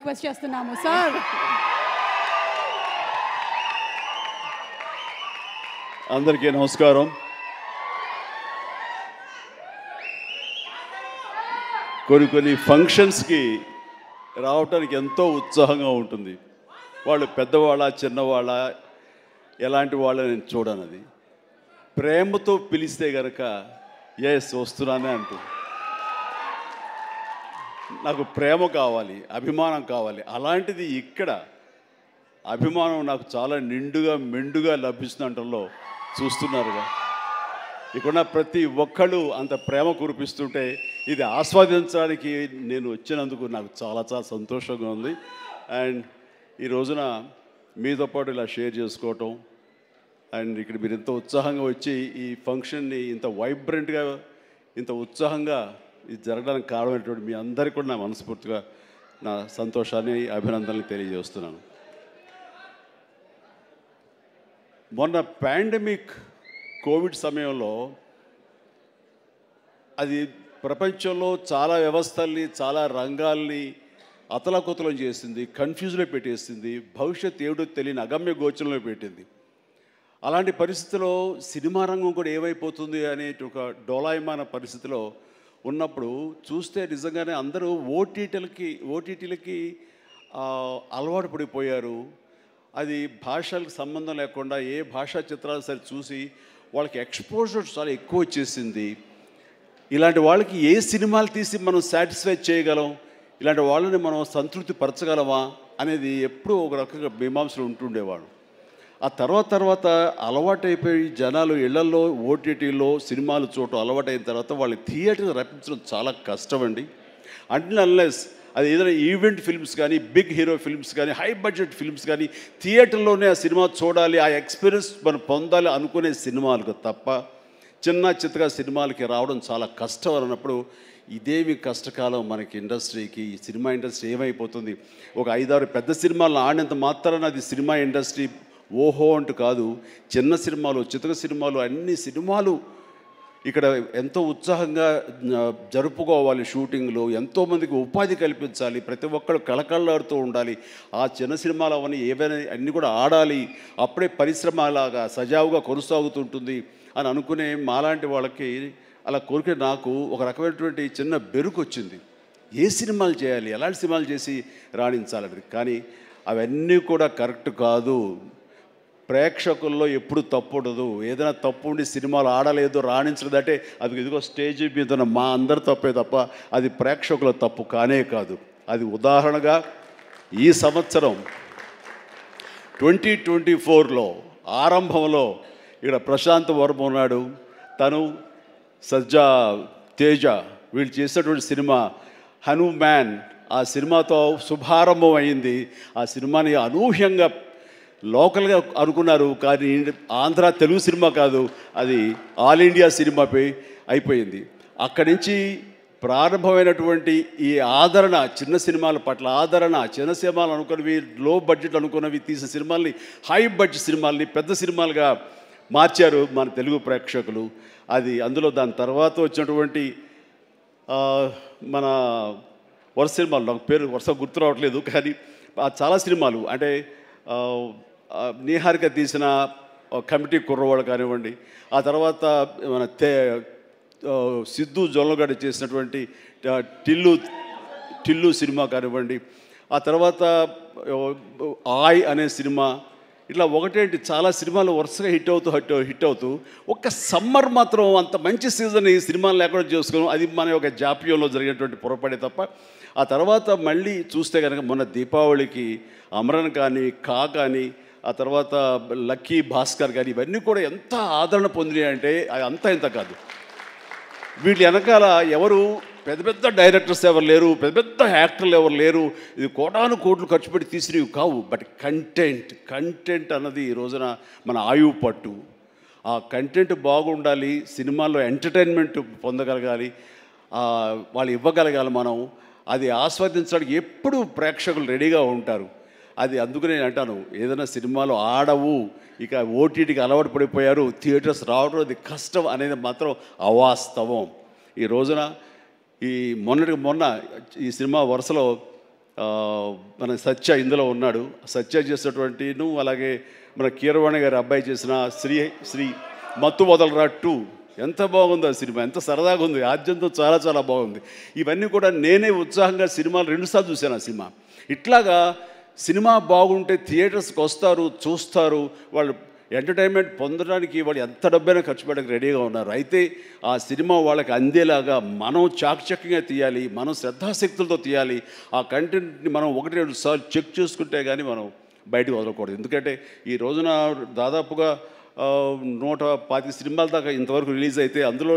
Request చేస్తున్నాము sir. అందరికీ నమస్కారం. కొన్ని ఫంక్షన్స్కి రావటానికి ఎంతో ఉత్సాహంగా ఉంటుంది. వాళ్ళు పెద్దవాళ్ళ చిన్నవాళ్ళ ఎలాంటి వాళ్ళ నేను చూడనది. ప్రేమతో పిలిస్తే కనుక ఎస్ వస్తున్నానే అంటుంది. నాకు ప్రేమ కావాలి, అభిమానం కావాలి. అలాంటిది ఇక్కడ అభిమానం నాకు చాలా నిండుగా మెండుగా లభిస్తుండటంలో చూస్తున్నారుగా. ఇక్కడ ప్రతి ఒక్కళ్ళు అంత ప్రేమ కురిపిస్తుంటే ఇది ఆస్వాదించడానికి నేను వచ్చినందుకు నాకు చాలా చాలా సంతోషంగా ఉంది. అండ్ ఈ రోజున మీతో పాటు ఇలా షేర్ చేసుకోవటం అండ్ ఇక్కడ మీరు ఇంత ఉత్సాహంగా వచ్చి ఈ ఫంక్షన్ని ఇంత వైబ్రెంట్గా ఇంత ఉత్సాహంగా ఇది జరగడానికి కారణమైనటువంటి మీ అందరికీ కూడా నా మనస్ఫూర్తిగా నా సంతోషాన్ని అభినందనలు తెలియజేస్తున్నాను. మొన్న పాండమిక్ కోవిడ్ సమయంలో అది ప్రపంచంలో చాలా వ్యవస్థల్ని చాలా రంగాల్ని అతలాకుతలం చేసింది, కన్ఫ్యూజ్లో పెట్టేసింది, భవిష్యత్ ఏమిటో తెలియని అగమ్య గోచరంలో పెట్టింది. అలాంటి పరిస్థితిలో సినిమా రంగం కూడా ఏమైపోతుంది అనే ఒక డోలాయమాన పరిస్థితిలో ఉన్నప్పుడు చూస్తే నిజంగానే అందరూ ఓటీటీలకి అలవాటు పడిపోయారు. అది భాషలకు సంబంధం లేకుండా ఏ భాషా చిత్రాలు సరే చూసి వాళ్ళకి ఎక్స్పోజర్ చాలా ఎక్కువ వచ్చేసింది. ఇలాంటి వాళ్ళకి ఏ సినిమాలు తీసి మనం సాటిస్ఫై చేయగలం, ఇలాంటి వాళ్ళని మనం సంతృప్తి పరచగలమా అనేది ఎప్పుడూ ఒక రకంగా మీమాంసలు ఉంటుండేవాడు. ఆ తర్వాత అలవాటైపోయి జనాలు ఇళ్లలో ఓటీటీలో సినిమాలు చూడటం అలవాటైన తర్వాత వాళ్ళని థియేటర్కి రప్పించడం చాలా కష్టం అండి. అన్లెస్ అది ఏదైనా ఈవెంట్ ఫిల్మ్స్ కానీ, బిగ్ హీరో ఫిల్మ్స్ కానీ, హై బడ్జెట్ ఫిల్మ్స్ కానీ థియేటర్లోనే ఆ సినిమా చూడాలి, ఆ ఎక్స్పీరియన్స్ మనం పొందాలి అనుకునే సినిమాలకు తప్ప చిన్న చిత్తగా సినిమాలకి రావడం చాలా కష్టం అన్నప్పుడు ఇదేమి కష్టకాలం మనకి ఇండస్ట్రీకి. ఈ సినిమా ఇండస్ట్రీ ఏమైపోతుంది, ఒక 5-6 పెద్ద సినిమాలను ఆడినంత మాత్రాన అది సినిమా ఇండస్ట్రీ ఓహో అంటూ కాదు. చిన్న సినిమాలు, చితక సినిమాలు, అన్ని సినిమాలు ఇక్కడ ఎంతో ఉత్సాహంగా జరుపుకోవాలి. షూటింగ్లు ఎంతోమందికి ఉపాధి కల్పించాలి, ప్రతి ఒక్కరు కళకళలాడుతూ ఉండాలి. ఆ చిన్న సినిమాలు అవన్నీ ఏవైనా అన్నీ కూడా ఆడాలి, అప్పుడే పరిశ్రమ అలాగా సజావుగా కొనసాగుతుంటుంది అని అనుకునే మాలాంటి వాళ్ళకి అలా కోరిక నాకు ఒక రకమైనటువంటి చిన్న బెరుకు వచ్చింది. ఏ సినిమాలు చేయాలి, ఎలాంటి సినిమాలు చేసి రాణించాలని. కానీ అవన్నీ కూడా కరెక్ట్ కాదు. ప్రేక్షకుల్లో ఎప్పుడు తప్పు ఉండదు. ఏదైనా తప్పు ఉండి సినిమాలు ఆడలేదు, రాణించలేదంటే అది ఇదిగో స్టేజ్ మీద మా అందరి తప్పే తప్ప అది ప్రేక్షకుల తప్పు కానే కాదు. అది ఉదాహరణగా ఈ సంవత్సరం 2024లో ఆరంభంలో ఇక్కడ ప్రశాంత్ వర్మ ఉన్నాడు, తను సజ్జా తేజ వీళ్ళు చేసినటువంటి సినిమా హనుమాన్, ఆ సినిమాతో శుభారంభం అయింది. ఆ సినిమాని అనూహ్యంగా లోకల్గా అనుకున్నారు, కానీ ఆంధ్ర తెలుగు సినిమా కాదు, అది ఆల్ ఇండియా సినిమాపై అయిపోయింది. అక్కడి నుంచి ప్రారంభమైనటువంటి ఈ ఆదరణ, చిన్న సినిమాల పట్ల ఆదరణ, చిన్న సినిమాలు అనుకున్నవి, లో బడ్జెట్ అనుకున్నవి తీసిన సినిమాల్ని హై బడ్జెట్ సినిమాల్ని పెద్ద సినిమాలుగా మార్చారు మన తెలుగు ప్రేక్షకులు. అది అందులో దాని తర్వాత వచ్చినటువంటి మన వరుస సినిమాలు, నాకు పేరు వరుస గుర్తు రావట్లేదు, కానీ చాలా సినిమాలు అంటే నీహారిక తీసిన కమిటీ కుర్రవాళ్ళు కానివ్వండి, ఆ తర్వాత మన సిద్ధు జొల్లగడ్డ చేసినటువంటి టిల్లు సినిమా కానివ్వండి, ఆ తర్వాత ఆయ్ అనే సినిమా, ఇట్లా ఒకటేంటి చాలా సినిమాలు వరుసగా హిట్ అవుతూ ఒక్క సమ్మర్ మాత్రం అంత మంచి సీజన్ ఈ సినిమాలు లేకుండా చేసుకోవడం అది మన యొక్క జాప్యంలో జరిగినటువంటి పొరపాటే తప్ప. ఆ తర్వాత మళ్ళీ చూస్తే కనుక మొన్న దీపావళికి అమరన్ కానీ, కానీ, ఆ తర్వాత లక్కీ భాస్కర్ కానీ ఇవన్నీ కూడా ఎంత ఆదరణ పొందినాయి అంటే అది అంతా ఇంత కాదు. వీటి వెనకాల ఎవరు పెద్ద పెద్ద డైరెక్టర్స్ ఎవరు లేరు, పెద్ద పెద్ద యాక్టర్లు ఎవరు లేరు, ఇది కోటాను కోట్లు ఖర్చు పెట్టి తీసినవి కావు. బట్ కంటెంట్ అన్నది ఈ రోజున మన ఆయువు పట్టు. ఆ కంటెంట్ బాగుండాలి, సినిమాల్లో ఎంటర్టైన్మెంట్ పొందగలగాలి, వాళ్ళు ఇవ్వగలగాలి. మనం అది ఆస్వాదించడానికి ఎప్పుడు ప్రేక్షకులు రెడీగా ఉంటారు. అది అందుకనే నేను అంటాను, ఏదైనా సినిమాలు ఆడవు, ఇక ఓటీటీకి అలవాటు పడిపోయారు, థియేటర్స్ రావడం అది కష్టం అనేది మాత్రం అవాస్తవం. ఈ రోజున మొన్న ఈ సినిమా వరుసలో మన సత్య ఇందులో ఉన్నాడు. సత్య చేసినటువంటి అలాగే మన కీరవాణి గారి అబ్బాయి చేసిన శ్రీ మత్తు వదలరా 2 ఎంత బాగుంది ఆ సినిమా, ఎంత సరదాగా ఉంది, ఆద్యంతో చాలా చాలా బాగుంది. ఇవన్నీ కూడా నేనే ఉత్సాహంగా సినిమాలు 2 సార్లు చూశాను ఆ సినిమా. ఇట్లాగా సినిమా బాగుంటే థియేటర్స్కి వస్తారు, చూస్తారు, వాళ్ళు ఎంటర్టైన్మెంట్ పొందడానికి వాళ్ళు ఎంత డబ్బైనా ఖర్చు పెట్టడానికి రెడీగా ఉన్నారు. అయితే ఆ సినిమా వాళ్ళకి అందేలాగా మనం చాకచక్యంగా తీయాలి, మనం శ్రద్ధాశక్తులతో తీయాలి. ఆ కంటెంట్ని మనం 1-2 సార్లు చెక్ చేసుకుంటే కానీ మనం బయటకు వదలకూడదు. ఎందుకంటే ఈ రోజున దాదాపుగా 125 సినిమాల దాకా ఇంతవరకు రిలీజ్ అయితే అందులో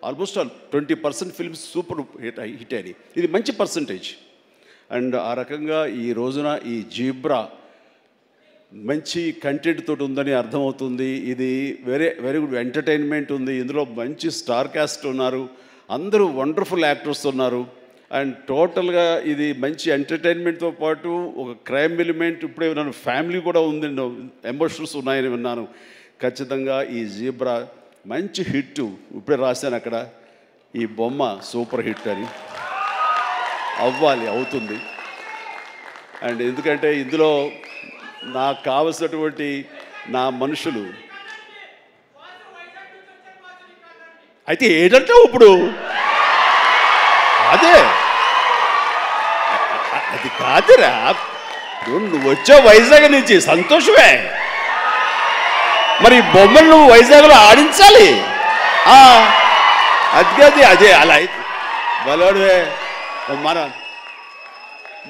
ఆల్మోస్ట్ 20% ఫిల్మ్స్ సూపర్ హిట్ అయినాయి. ఇది మంచి పర్సంటేజ్. అండ్ ఆ రకంగా ఈ రోజున ఈ జీబ్రా మంచి కంటెంట్ తోటి ఉందని అర్థమవుతుంది. ఇది వెరీ గుడ్ ఎంటర్టైన్మెంట్ ఉంది. ఇందులో మంచి స్టార్ కాస్ట్ ఉన్నారు, అందరూ వండర్ఫుల్ యాక్టర్స్ ఉన్నారు. అండ్ టోటల్గా ఇది మంచి ఎంటర్టైన్మెంట్తో పాటు ఒక క్రైమ్ ఎలిమెంట్, ఇప్పుడే విన్నాను ఫ్యామిలీ కూడా ఉంది, ఎమోషన్స్ ఉన్నాయని విన్నాను. ఖచ్చితంగా ఈ జీబ్రా మంచి హిట్. ఇప్పుడే రాశాను అక్కడ, ఈ బొమ్మ సూపర్ హిట్ అని. అవుతుంది. అండ్ ఎందుకంటే ఇందులో నాకు కావలసినటువంటి నా మనుషులు అయితే ఏంటంటే ఇప్పుడు అది కాదురా, నువ్వు వచ్చావు వైజాగ్ నుంచి, సంతోషమే. మరి బొమ్మలు నువ్వు వైజాగ్లో ఆడించాలి. అదే అలా అయితే బలవాడువే.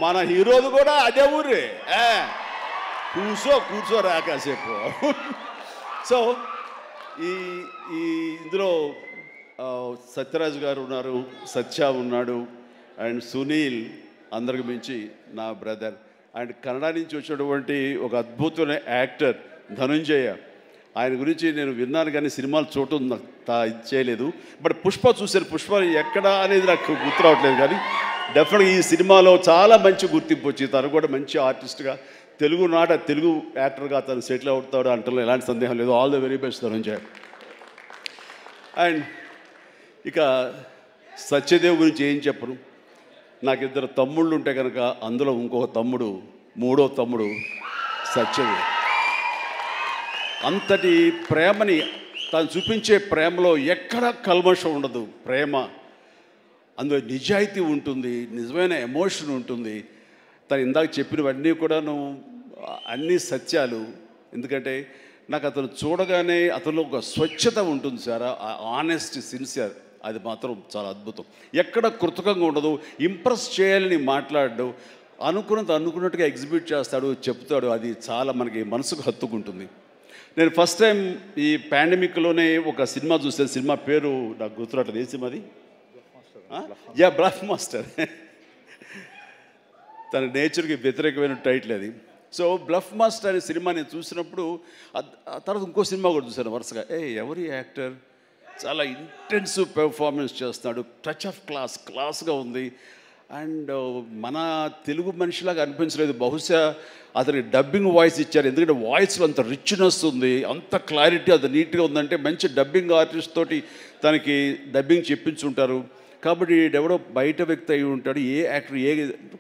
మన హీరోది కూడా అదే ఊరే. కూర్చోరా కాసేపు. సో ఈ ఇందులో సత్యరాజు గారు ఉన్నారు, సత్య ఉన్నాడు, అండ్ సునీల్, అందరికి మించి నా బ్రదర్. అండ్ కన్నడ నుంచి వచ్చినటువంటి ఒక అద్భుతమైన యాక్టర్ ధనుంజయ. ఆయన గురించి నేను విన్నాను కానీ సినిమాలు చూడటం ఇది చేయలేదు. బట్ పుష్ప చూశాను. పుష్ప ఎక్కడ అనేది నాకు గుర్తు రావట్లేదు, కానీ డెఫినెట్గా ఈ సినిమాలో చాలా మంచి గుర్తింపు వచ్చి తను కూడా మంచి ఆర్టిస్ట్గా తెలుగు యాక్టర్గా తను సెటిల్ అవుతాడు అంటలో ఎలాంటి సందేహం లేదు. All the very best Dhananjaya. And ఇక సత్యదేవ్ గురించి ఏం చెప్పను. నాకు 2 తమ్ముళ్ళు ఉంటే కనుక అందులో ఇంకొక తమ్ముడు, 3వ తమ్ముడు సత్యదేవ్. అంతటి ప్రేమని తను చూపించే ప్రేమలో ఎక్కడ కల్మషం ఉండదు. ప్రేమ అందులో నిజాయితీ ఉంటుంది, నిజమైన ఎమోషన్ ఉంటుంది. తను ఇందాక చెప్పినవన్నీ కూడాను అన్ని సత్యాలు. ఎందుకంటే నాకు అతను చూడగానే అతనిలో ఒక స్వచ్ఛత ఉంటుంది సార్, ఆనెస్ట్, సిన్సియర్. అది మాత్రం చాలా అద్భుతం. ఎక్కడ కృతకంగా ఉండదు, ఇంప్రెస్ చేయాలని మాట్లాడడు, అనుకున్నట్టుగా ఎగ్జిబిట్ చేస్తాడు, చెప్తాడు. అది చాలా మనకి మనసుకు హత్తుకుంటుంది. నేను ఫస్ట్ టైం ఈ పాండమిక్లోనే ఒక సినిమా చూసాను. సినిమా పేరు నాకు గుర్తురాట్లేదు. ఏ సినిమా అది? Bluff master. తన నేచర్కి వ్యతిరేకమైన టైటిల్ అది. సో బ్లఫ్ మాస్టర్ అనే సినిమా నేను చూసినప్పుడు ఆ తర్వాత ఇంకో సినిమా కూడా చూశాను వరుసగా. ఎవరి యాక్టర్ చాలా ఇంటెన్సివ్ పెర్ఫార్మెన్స్ చేస్తున్నాడు, టచ్ ఆఫ్ క్లాస్గా ఉంది. అండ్ మన తెలుగు మనిషిలాగా అనిపించలేదు. బహుశా అతనికి డబ్బింగ్ వాయిస్ ఇచ్చారు, ఎందుకంటే వాయిస్లో అంత రిచ్నెస్ ఉంది, అంత క్లారిటీ, అంత నీట్గా ఉందంటే మంచి డబ్బింగ్ ఆర్టిస్ట్ తోటి తనకి డబ్బింగ్ చెప్పించుంటారు. కాబట్టి ఎవడో బయట వ్యక్తి అయి ఉంటాడు. ఏ యాక్టర్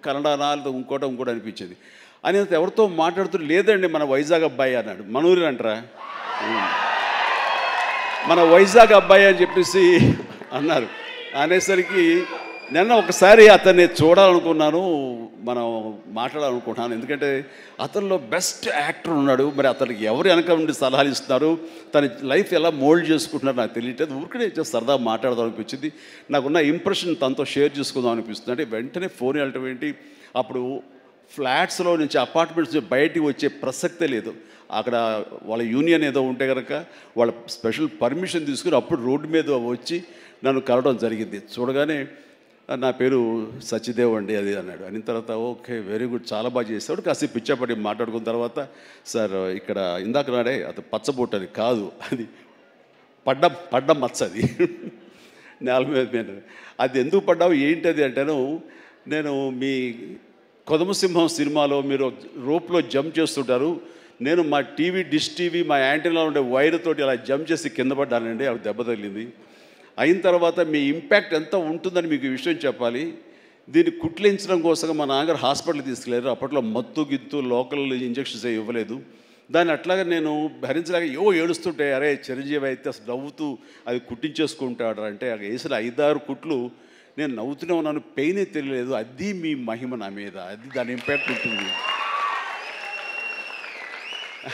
కన్నడనా లేదా ఇంకోటి అనిపించేది. అని ఎవరితో మాట్లాడుతూ లేదండి మన వైజాగ్ అబ్బాయి అన్నాడు. మనూరి అంటారా, మన వైజాగ్ అబ్బాయి అని చెప్పేసి అన్నారు. అనేసరికి నిన్న ఒకసారి అతన్ని చూడాలనుకున్నాను, మనం మాట్లాడాలనుకుంటున్నాను. ఎందుకంటే అతనిలో బెస్ట్ యాక్టర్ ఉన్నాడు. మరి అతనికి ఎవరు వెనక నుండి సలహాలు ఇస్తున్నారు, తన లైఫ్ ఎలా మోల్డ్ చేసుకుంటున్నారు నాకు తెలియట్లేదు. ఊరికనే సరదా మాట్లాడదాం అనిపించింది. నాకున్న ఇంప్రెషన్ తనతో షేర్ చేసుకుందాం అనిపిస్తుంది. అంటే వెంటనే ఫోన్ వెళ్ళటం ఏంటి, అప్పుడు ఫ్లాట్స్లో నుంచి అపార్ట్మెంట్స్ నుంచి బయటికి వచ్చే ప్రసక్తే లేదు. అక్కడ వాళ్ళ యూనియన్ ఏదో ఉంటే కనుక వాళ్ళ స్పెషల్ పర్మిషన్ తీసుకుని అప్పుడు రోడ్డు మీద వచ్చి నన్ను కలవడం జరిగింది. చూడగానే నా పేరు సత్యదేవ్ అండి అది అన్నాడు. అయిన తర్వాత ఓకే వెరీ గుడ్, చాలా బాగా చేస్తాడు. కాసేపు పిచ్చాపడి మాట్లాడుకున్న తర్వాత సార్ ఇక్కడ ఇందాక నాడే అది పచ్చబొట్టు అని కాదు, అది పడ్డ మచ్చ, అది నేల మీద. అది ఎందుకు పడ్డావు ఏంటది అంటాను. నేను మీ కొదమసింహం సినిమాలో మీరు రోప్లో జంప్ చేస్తుంటారు, నేను మా డిష్ టీవీ మా యాంటీనాలో ఉండే వైర్ తోటి అలా జంప్ చేసి కింద పడ్డానండి, అవి దెబ్బ తగిలింది. అయిన తర్వాత మీ ఇంపాక్ట్ ఎంత ఉంటుందని మీకు విషయం చెప్పాలి. దీన్ని కుట్లించడం కోసం మా నాన్నగారు హాస్పిటల్కి తీసుకెళ్ళారు. అప్పట్లో మత్తు గిత్తు లోకల్ ఇంజెక్షన్స్ ఇవ్వలేదు. దాన్ని అట్లాగే నేను భరించలేక ఏడుస్తుంటే, అరే చిరంజీవి అయితే అసలు నవ్వుతూ అది కుట్టించేసుకుంటాడు అంటే వేసిన 5-6 కుట్లు నేను నవ్వుతూనే ఉన్నాను, పెయినే తెలియలేదు. అది మీ మహిమ నా మీద, అది దాని ఇంపాక్ట్ ఉంటుంది.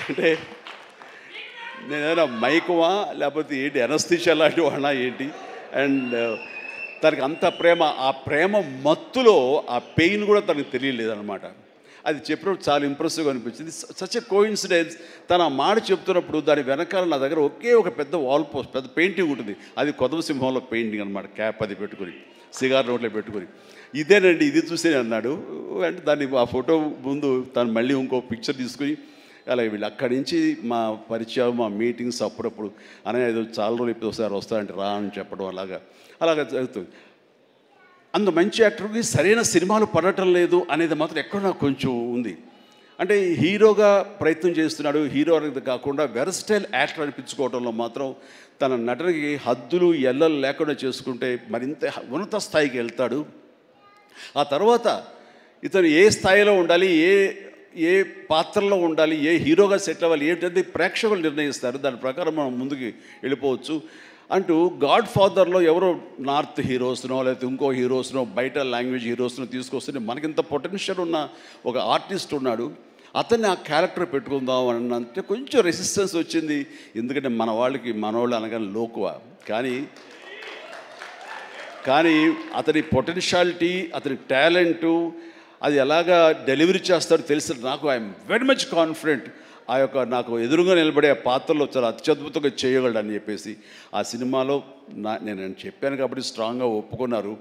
అంటే నేనేమైనా మైకువా లేకపోతే ఏంటి ఎనస్థిషియా లాంటి వాడినా ఏంటి? అండ్ తనకి అంత ప్రేమ, ఆ ప్రేమ మత్తులో ఆ పెయిన్ కూడా తనకు తెలియలేదన్నమాట. అది చెప్పినప్పుడు చాలా ఇంప్రెసివ్గా అనిపించింది. Such a coincidence. తను ఆ మాట చెప్తున్నప్పుడు దాని వెనకాల నా దగ్గర ఒకే ఒక పెద్ద వాల్ పోస్ట్, పెద్ద పెయింటింగ్ ఉంటుంది. అది కొదవ సింహంలో పెయింటింగ్ అనమాట. క్యాప్ అది పెట్టుకుని, సిగార్ నోట్లో పెట్టుకుని, ఇదేనండి ఇది చూసేనే అన్నాడు. అంటే దాన్ని ఆ ఫోటో ముందు తను మళ్ళీ ఇంకో పిక్చర్ తీసుకుని అలా వీళ్ళు అక్కడి నుంచి మా పరిచయం, మా మీటింగ్స్ అప్పుడప్పుడు అనే ఏదో చాలా రోజులు ఇప్పుడు ఒకసారి వస్తారంటే రా అని చెప్పడం అలాగా జరుగుతుంది. అంత మంచి యాక్టర్కి సరైన సినిమాలు పడటం లేదు అనేది మాత్రం ఎక్కడో నాకు కొంచెం ఉంది. అంటే హీరోగా ప్రయత్నం చేస్తున్నాడు, హీరో అనేది కాకుండా వెరస్టైల్ యాక్టర్ అనిపించుకోవడంలో మాత్రం తన నటనకి హద్దులు ఎల్లలు లేకుండా చేసుకుంటే మరింత ఉన్నత స్థాయికి వెళ్తాడు. ఆ తర్వాత ఇతను ఏ స్థాయిలో ఉండాలి, ఏ పాత్రలో ఉండాలి, ఏ హీరోగా సెటిల్ అవ్వాలి ఏంటంటే ప్రేక్షకులు నిర్ణయిస్తారు. దాని ప్రకారం మనం ముందుకు వెళ్ళిపోవచ్చు అంటూ గాడ్ ఫాదర్లో ఎవరో నార్త్ హీరోస్నో లేకపోతే ఇంకో హీరోస్నో బయట లాంగ్వేజ్ హీరోస్నో తీసుకొస్తే మనకింత పొటెన్షియల్ ఉన్న ఒక ఆర్టిస్ట్ ఉన్నాడు, అతన్ని ఆ క్యారెక్టర్ పెట్టుకుందాం అని అంటే కొంచెం రెసిస్టెన్స్ వచ్చింది. ఎందుకంటే మనవాళ్ళు అనగానే లోకువ. కానీ అతని పొటెన్షియాలిటీ, అతని టాలెంటు, అది ఎలాగా డెలివరీ చేస్తాడో తెలిసి నాకు ఐఎమ్ వెరీ మచ్ కాన్ఫిడెంట్ ఆ యొక్క నాకు ఎదురుగా నిలబడే ఆ పాత్రలో చాలా అత్యద్భుతంగా చేయగలడని చెప్పేసి ఆ సినిమాలో నేను చెప్పాను కాబట్టి స్ట్రాంగ్గా ఒప్పుకున్నారు.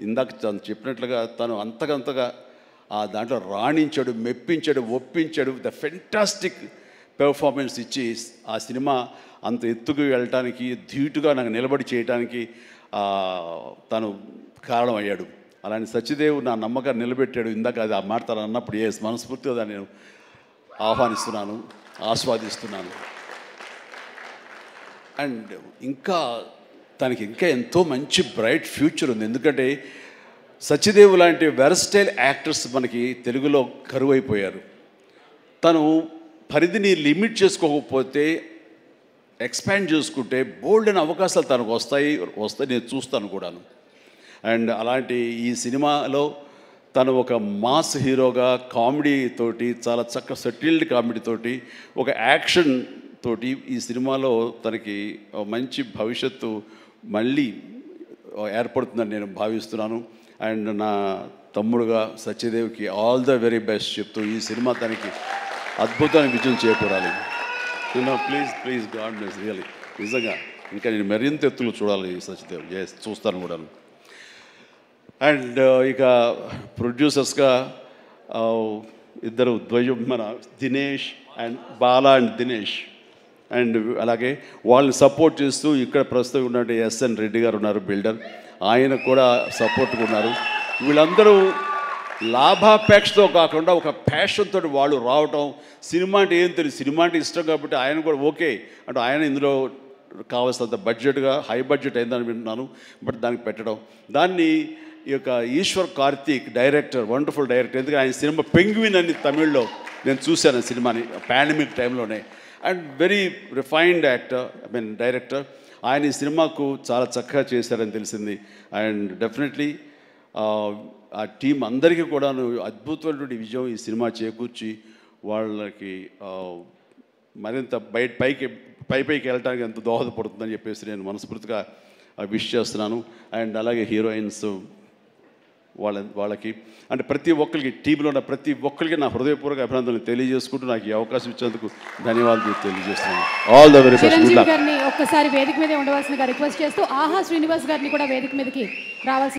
ఇందాక తను చెప్పినట్లుగా తను అంతకంతగా ఆ దాంట్లో రాణించాడు, మెప్పించాడు, ఒప్పించాడు. ద ఫెంటాస్టిక్ పెర్ఫార్మెన్స్ ఇచ్చి ఆ సినిమా అంత ఎత్తుకు వెళ్ళటానికి, ధీటుగా నాకు నిలబడి చేయడానికి తను కారణమయ్యాడు. అలాంటి సత్యదేవ్ నా నమ్మకాన్ని నిలబెట్టాడు. ఇందాక అది ఆ మాట తను అన్నప్పుడు మనస్ఫూర్తిగా దాన్ని నేను ఆహ్వానిస్తున్నాను, ఆస్వాదిస్తున్నాను. అండ్ తనకి ఇంకా ఎంతో మంచి బ్రైట్ ఫ్యూచర్ ఉంది. ఎందుకంటే సత్యదేవ్ లాంటి వెరస్టైల్ యాక్టర్స్ మనకి తెలుగులో కరువైపోయారు. తను పరిధిని లిమిట్ చేసుకోకపోతే, ఎక్స్పాండ్ చేసుకుంటే బోల్డ్ అనే అవకాశాలు తనకు వస్తాయి నేను చూస్తాను కూడాను. అండ్ అలాంటి ఈ సినిమాలో తను ఒక మాస్ హీరోగా కామెడీతోటి, చాలా చక్కగా సెటిల్డ్ కామెడీతోటి, ఒక యాక్షన్ తోటి ఈ సినిమాలో తనకి మంచి భవిష్యత్తు మళ్ళీ ఏర్పడుతుందని నేను భావిస్తున్నాను. అండ్ నా తమ్ముడుగా సత్యదేవ్కి ఆల్ ద వెరీ బెస్ట్ చెప్తూ ఈ సినిమా తనకి అద్భుతమైన విజయం చేకూరాలి. Please god bless really. నిజంగా ఇంకా నేను మరింత ఎత్తులు చూడాలి సత్యదేవ్. చూస్తాను కూడా. అండ్ ఇక ప్రొడ్యూసర్స్గా ఇద్దరు ద్వయం, మన Dinesh and Bala and Dinesh. And అలాగే వాళ్ళని సపోర్ట్ చేస్తూ ఇక్కడ ప్రస్తుతం ఉన్నట్టు ఎస్ఎన్ రెడ్డి గారు ఉన్నారు, బిల్డర్. ఆయన కూడా సపోర్ట్గా ఉన్నారు. వీళ్ళందరూ లాభాపేక్షతో కాకుండా ఒక ప్యాషన్తో వాళ్ళు రావటం. సినిమా అంటే ఏం తెలియదు, సినిమా అంటే ఇష్టం కాబట్టి ఆయన కూడా ఓకే అంటే ఆయన ఇందులో కావాల్సినంత బడ్జెట్గా హై బడ్జెట్ అయిందని వింటున్నాను. బట్ దానికి పెట్టడం, దాన్ని ఈ యొక్క Eshwar Karthik director, wonderful director. ఎందుకంటే ఆయన సినిమా పెంగ్విన్ అని తమిళ్లో నేను చూశాను సినిమాని పాండమిక్ టైంలోనే. And very refined director. ఆయన ఈ సినిమాకు చాలా చక్కగా చేశారని తెలిసింది. అండ్ డెఫినెట్లీ ఆ టీం అందరికీ కూడా అద్భుతమైనటువంటి విజయం ఈ సినిమా చేకూర్చి వాళ్ళకి మరింత పైకి వెళ్ళడానికి ఎంత దోహదపడుతుందని చెప్పేసి నేను మనస్ఫూర్తిగా విష్ చేస్తున్నాను. అండ్ అలాగే హీరోయిన్స్ వాళ్ళకి అంటే ప్రతి ఒక్కరికి, టీంలో ఉన్న ప్రతి ఒక్కరికి నా హృదయపూర్వక అభినందనలు తెలియజేసుకుంటూ నాకు ఈ అవకాశం ఇచ్చేందుకు ధన్యవాదాలు తెలియజేస్తున్నాను. All the very best. Chiranjeevi గారిని ఒక్కసారి వేదిక మీదే ఉండవలసిందిగా రిక్వెస్ట్ చేస్తూ ఆహా శ్రీనివాస్ గారిని కూడా వేదిక మీదకి రావాల్సి